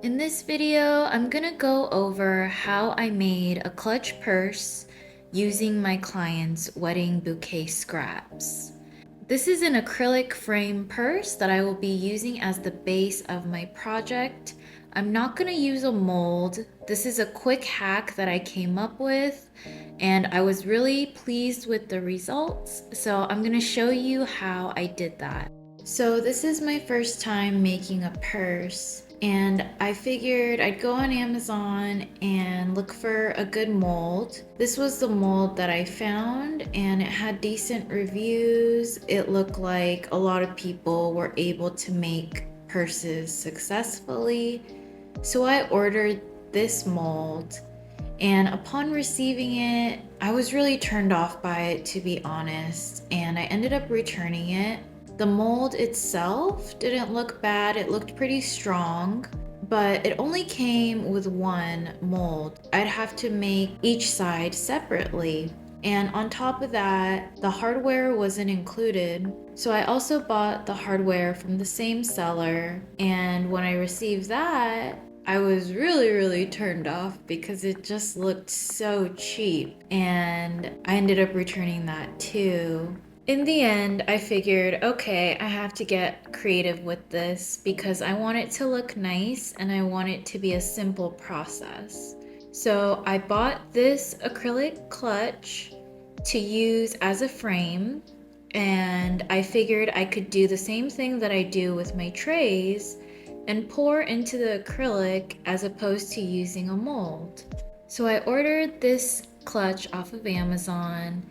In this video, I'm gonna go over how I made a clutch purse using my client's wedding bouquet scraps. This is an acrylic frame purse that I will be using as the base of my project. I'm not gonna use a mold. This is a quick hack that I came up with and I was really pleased with the results. So I'm gonna show you how I did that. So this is my first time making a purse and I figured I'd go on Amazon and look for a good mold. This was the mold that I found and it had decent reviews. It looked like a lot of people were able to make purses successfully. So I ordered this mold and upon receiving it, I was really turned off by it, to be honest, and I ended up returning it. The mold itself didn't look bad, it looked pretty strong, but it only came with one mold. I'd have to make each side separately. And on top of that, the hardware wasn't included. So I also bought the hardware from the same seller. And when I received that, I was really turned off because it just looked so cheap. And I ended up returning that too. In the end, I figured, okay, I have to get creative with this because I want it to look nice and I want it to be a simple process. So I bought this acrylic clutch to use as a frame, and I figured I could do the same thing that I do with my trays and pour into the acrylic as opposed to using a mold. So I ordered this clutch off of Amazon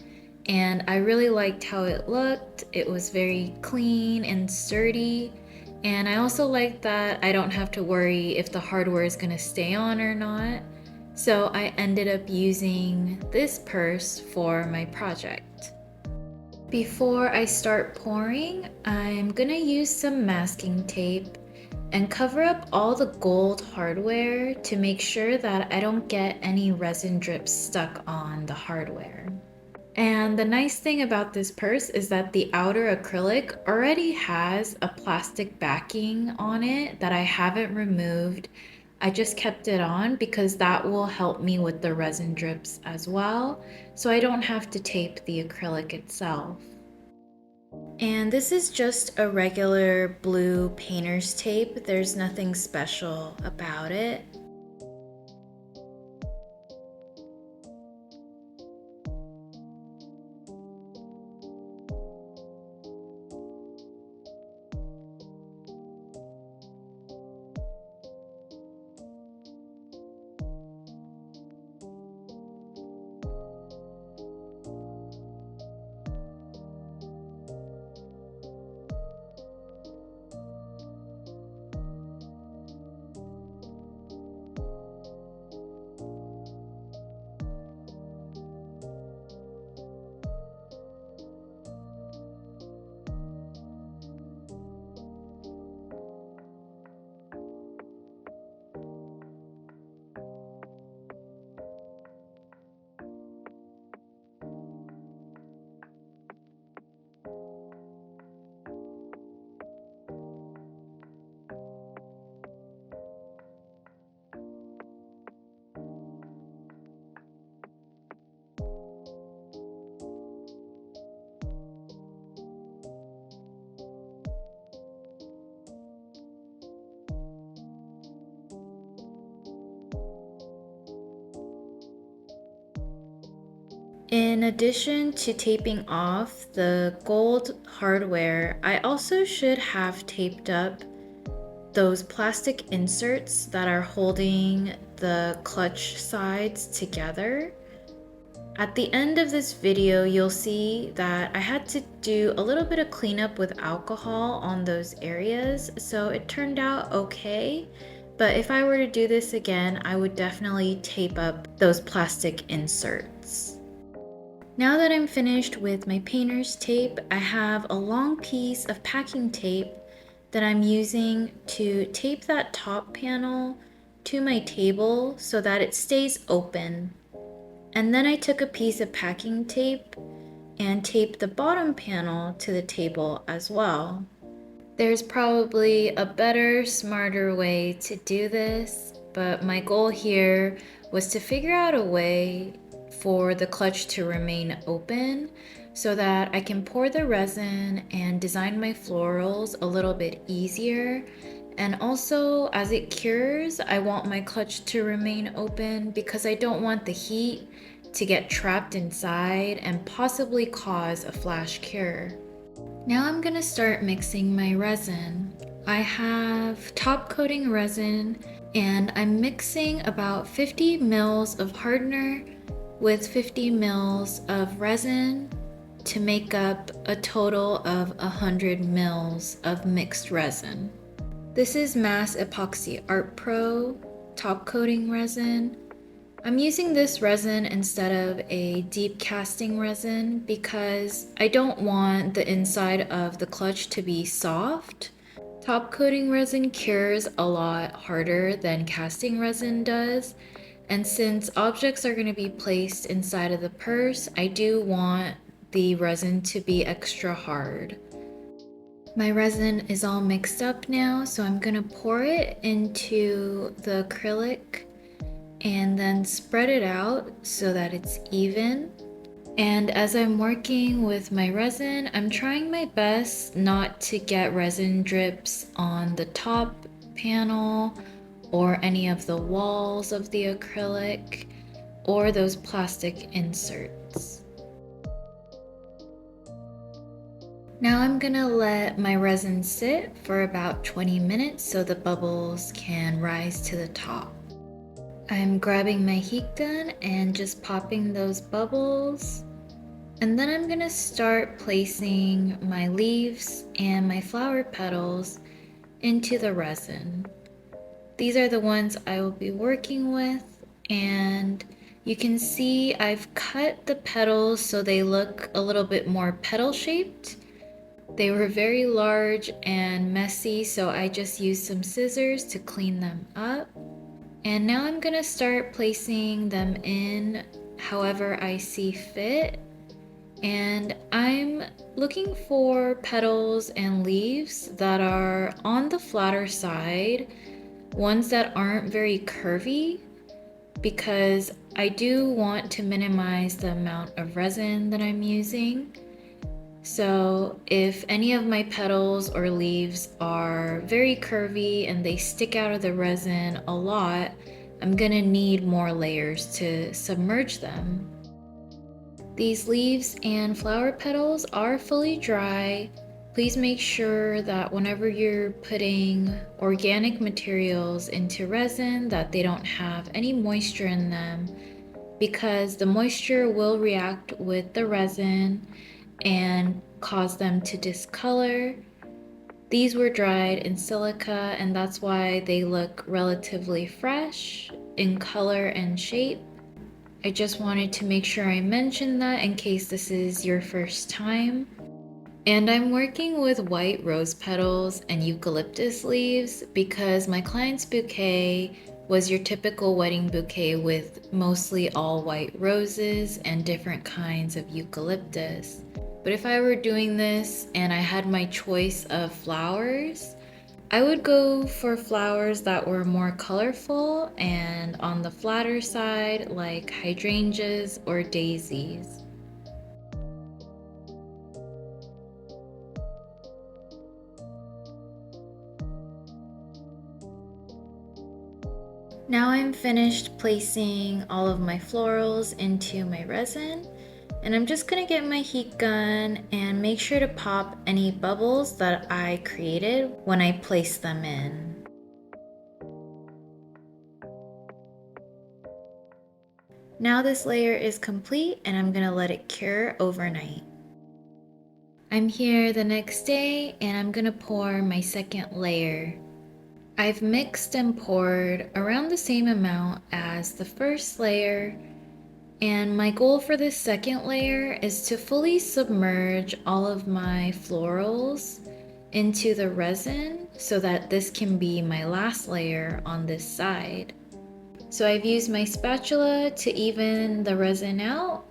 and I really liked how it looked. It was very clean and sturdy. And I also like that I don't have to worry if the hardware is going to stay on or not. So I ended up using this purse for my project. Before I start pouring, I'm going to use some masking tape and cover up all the gold hardware to make sure that I don't get any resin drips stuck on the hardware. And the nice thing about this purse is that the outer acrylic already has a plastic backing on it that I haven't removed. I just kept it on because that will help me with the resin drips as well, so I don't have to tape the acrylic itself. And this is just a regular blue painter's tape. There's nothing special about it. In addition to taping off the gold hardware, I also should have taped up those plastic inserts that are holding the clutch sides together. At the end of this video, you'll see that I had to do a little bit of cleanup with alcohol on those areas, so it turned out okay. But if I were to do this again, I would definitely tape up those plastic inserts. Now that I'm finished with my painter's tape, I have a long piece of packing tape that I'm using to tape that top panel to my table so that it stays open. And then I took a piece of packing tape and taped the bottom panel to the table as well. There's probably a better, smarter way to do this, but my goal here was to figure out a way for the clutch to remain open so that I can pour the resin and design my florals a little bit easier. And also, as it cures, I want my clutch to remain open because I don't want the heat to get trapped inside and possibly cause a flash cure. Now I'm gonna start mixing my resin. I have top coating resin and I'm mixing about 50 mils of hardener with 50 mils of resin to make up a total of 100 mils of mixed resin. This is Mass Epoxy Art Pro top coating resin. I'm using this resin instead of a deep casting resin because I don't want the inside of the clutch to be soft. Top coating resin cures a lot harder than casting resin does, and since objects are going to be placed inside of the purse, I do want the resin to be extra hard. My resin is all mixed up now, so I'm going to pour it into the acrylic and then spread it out so that it's even. And as I'm working with my resin, I'm trying my best not to get resin drips on the top panel or any of the walls of the acrylic or those plastic inserts. Now I'm gonna let my resin sit for about 20 minutes so the bubbles can rise to the top. I'm grabbing my heat gun and just popping those bubbles. And then I'm gonna start placing my leaves and my flower petals into the resin. These are the ones I will be working with, and you can see I've cut the petals so they look a little bit more petal shaped. They were very large and messy, so I just used some scissors to clean them up. And now I'm gonna start placing them in however I see fit. And I'm looking for petals and leaves that are on the flatter side, ones that aren't very curvy, because I do want to minimize the amount of resin that I'm using. So if any of my petals or leaves are very curvy and they stick out of the resin a lot, I'm gonna need more layers to submerge them. These leaves and flower petals are fully dry. Please make sure that whenever you're putting organic materials into resin that they don't have any moisture in them, because the moisture will react with the resin and cause them to discolor. These were dried in silica, and that's why they look relatively fresh in color and shape. I just wanted to make sure I mentioned that in case this is your first time. And I'm working with white rose petals and eucalyptus leaves because my client's bouquet was your typical wedding bouquet with mostly all white roses and different kinds of eucalyptus. But if I were doing this and I had my choice of flowers, I would go for flowers that were more colorful and on the flatter side, like hydrangeas or daisies. Now I'm finished placing all of my florals into my resin, and I'm just gonna get my heat gun and make sure to pop any bubbles that I created when I place them in. Now this layer is complete and I'm gonna let it cure overnight. I'm here the next day and I'm gonna pour my second layer. I've mixed and poured around the same amount as the first layer, and my goal for this second layer is to fully submerge all of my florals into the resin so that this can be my last layer on this side. So I've used my spatula to even the resin out,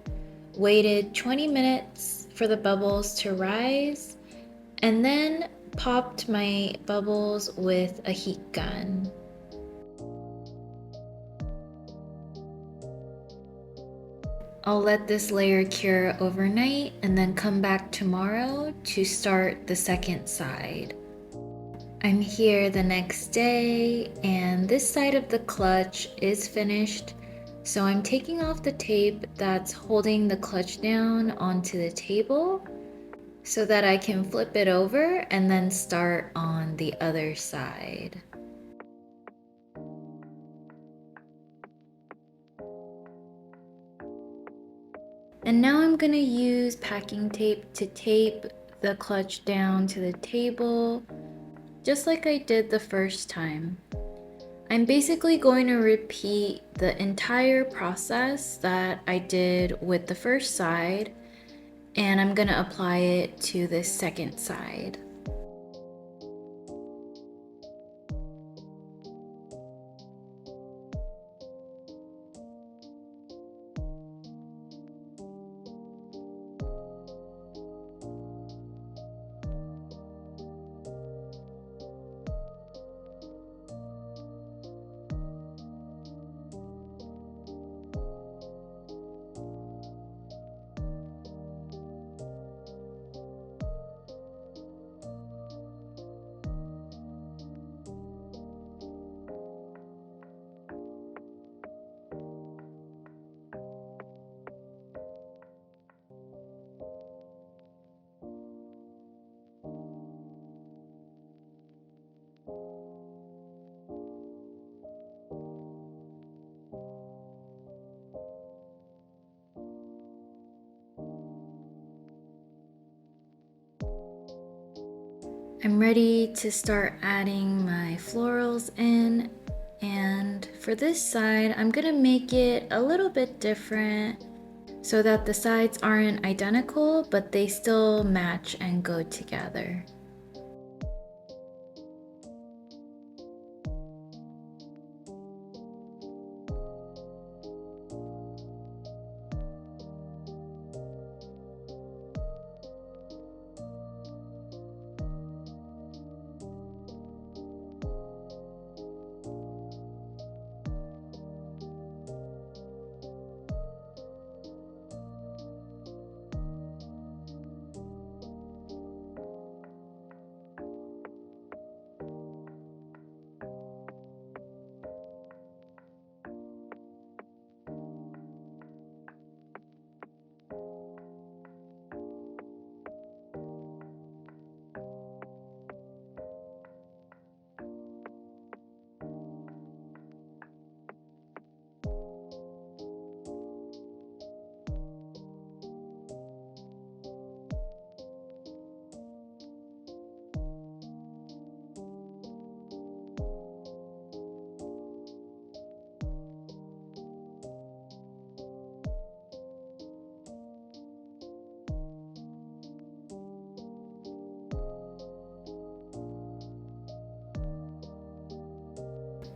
waited 20 minutes for the bubbles to rise, and then popped my bubbles with a heat gun. I'll let this layer cure overnight and then come back tomorrow to start the second side. I'm here the next day and this side of the clutch is finished. So I'm taking off the tape that's holding the clutch down onto the table so that I can flip it over and then start on the other side. And now I'm gonna use packing tape to tape the clutch down to the table, just like I did the first time. I'm basically going to repeat the entire process that I did with the first side, and I'm gonna apply it to the second side. I'm ready to start adding my florals in, and for this side I'm gonna make it a little bit different so that the sides aren't identical but they still match and go together.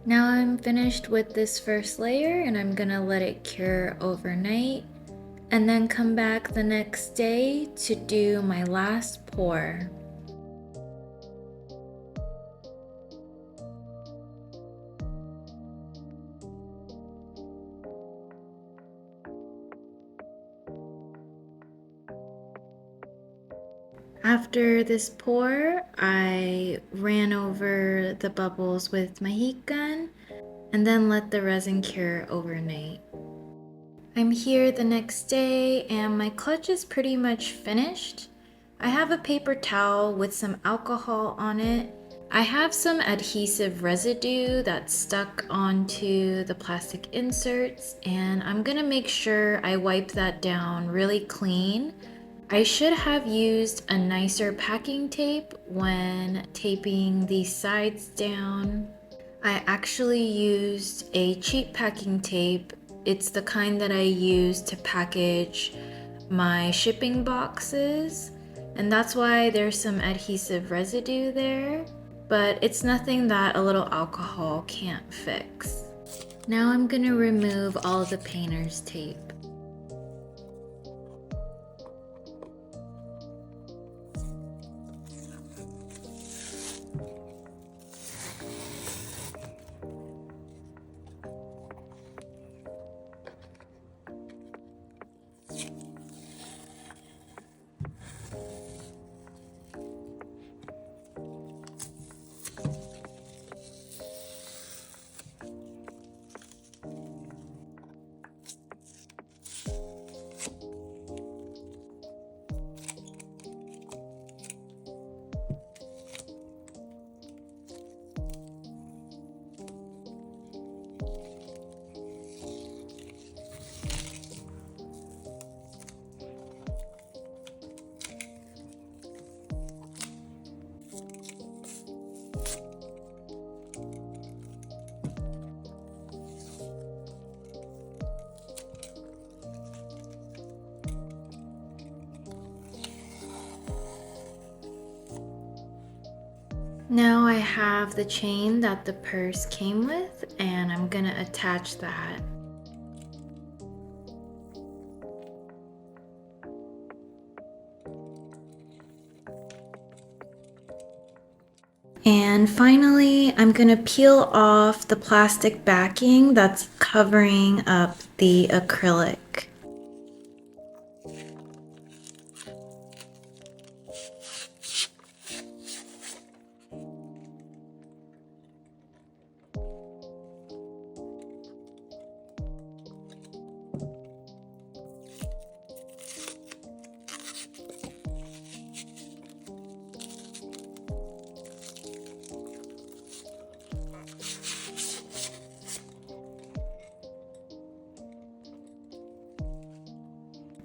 Now I'm finished with this first layer and I'm gonna let it cure overnight and then come back the next day to do my last pour. After this pour, I ran over the bubbles with my heat gun and then let the resin cure overnight. I'm here the next day and my clutch is pretty much finished. I have a paper towel with some alcohol on it. I have some adhesive residue that's stuck onto the plastic inserts and I'm gonna make sure I wipe that down really clean. I should have used a nicer packing tape when taping these sides down. I actually used a cheap packing tape. It's the kind that I use to package my shipping boxes, and that's why there's some adhesive residue there, but it's nothing that a little alcohol can't fix. Now I'm gonna remove all the painter's tape. Now I have the chain that the purse came with, and I'm gonna attach that. And finally, I'm gonna peel off the plastic backing that's covering up the acrylic.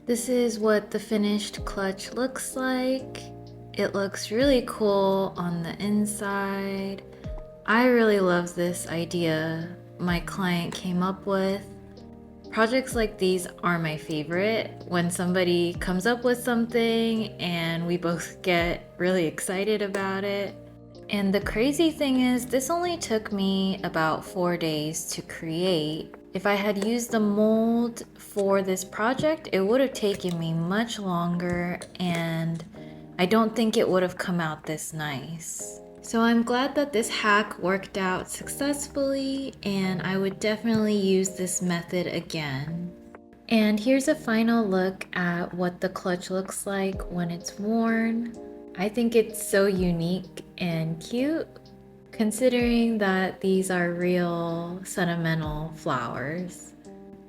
This is what the finished clutch looks like. It looks really cool on the inside. I really love this idea my client came up with. Projects like these are my favorite. When somebody comes up with something and we both get really excited about it. And the crazy thing is, this only took me about 4 days to create. If I had used the mold for this project, it would have taken me much longer, and I don't think it would have come out this nice. So I'm glad that this hack worked out successfully, and I would definitely use this method again. And here's a final look at what the clutch looks like when it's worn. I think it's so unique and cute, considering that these are real sentimental flowers.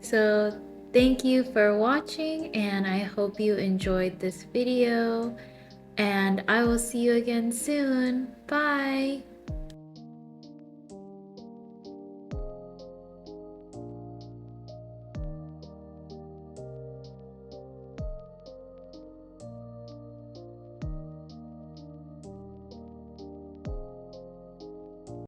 So thank you for watching, and I hope you enjoyed this video, and I will see you again soon. Bye!